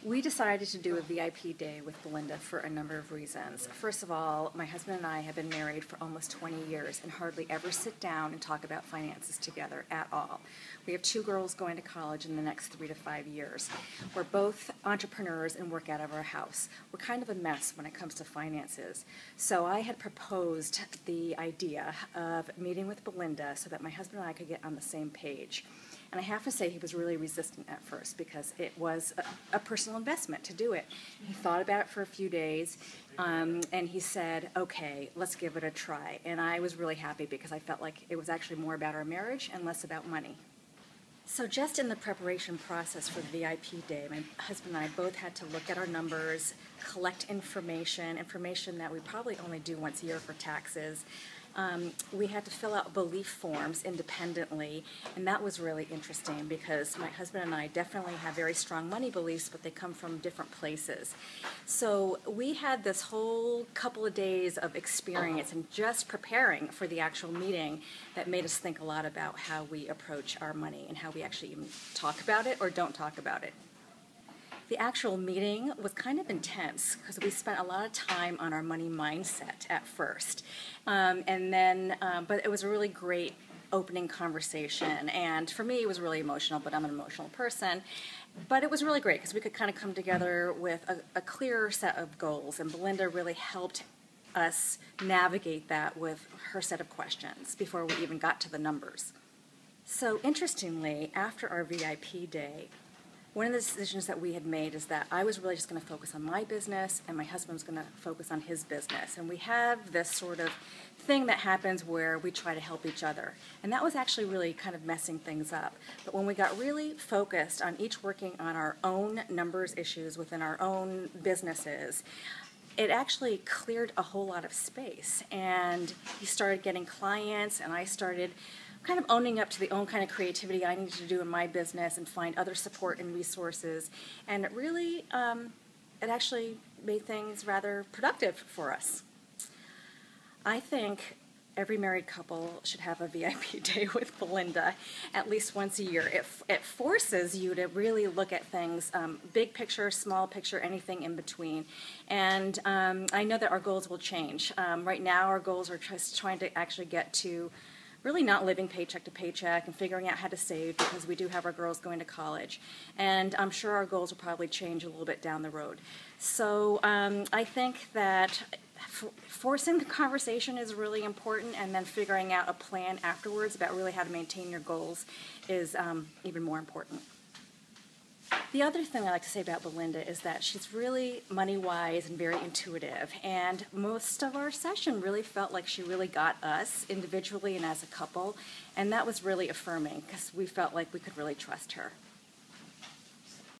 We decided to do a VIP day with Belinda for a number of reasons. First of all, my husband and I have been married for almost 20 years and hardly ever sit down and talk about finances together at all. We have 2 girls going to college in the next 3 to 5 years. We're both entrepreneurs and work out of our house. We're kind of a mess when it comes to finances. So I had proposed the idea of meeting with Belinda so that my husband and I could get on the same page. And I have to say he was really resistant at first because it was a personal investment to do it. He thought about it for a few days, and he said, okay, let's give it a try. And I was really happy because I felt like it was actually more about our marriage and less about money. So just in the preparation process for the VIP day, my husband and I both had to look at our numbers, collect information that we probably only do once a year for taxes. We had to fill out belief forms independently, and that was really interesting because my husband and I definitely have very strong money beliefs, but they come from different places. So we had this whole couple of days of experience and just preparing for the actual meeting that made us think a lot about how we approach our money and how we actually even talk about it or don't talk about it. The actual meeting was kind of intense because we spent a lot of time on our money mindset at first. But it was a really great opening conversation. And for me, it was really emotional, but I'm an emotional person. But it was really great because we could kind of come together with a clearer set of goals. And Belinda really helped us navigate that with her set of questions before we even got to the numbers. So interestingly, after our VIP day, one of the decisions that we had made is that I was really just going to focus on my business and my husband was going to focus on his business. And we have this sort of thing that happens where we try to help each other. And that was actually really kind of messing things up. But when we got really focused on each working on our own numbers issues within our own businesses, it actually cleared a whole lot of space. And he started getting clients and I started kind of owning up to the own kind of creativity I needed to do in my business and find other support and resources. And it really, it actually made things rather productive for us. I think every married couple should have a VIP day with Belinda at least once a year. It forces you to really look at things, big picture, small picture, anything in between. And I know that our goals will change. Right now our goals are just trying to actually get to really not living paycheck to paycheck and figuring out how to save because we do have our girls going to college. And I'm sure our goals will probably change a little bit down the road. So I think that forcing the conversation is really important, and then figuring out a plan afterwards about really how to maintain your goals is even more important. The other thing I like to say about Belinda is that she's really money-wise and very intuitive, and most of our session really felt like she really got us individually and as a couple, and that was really affirming because we felt like we could really trust her.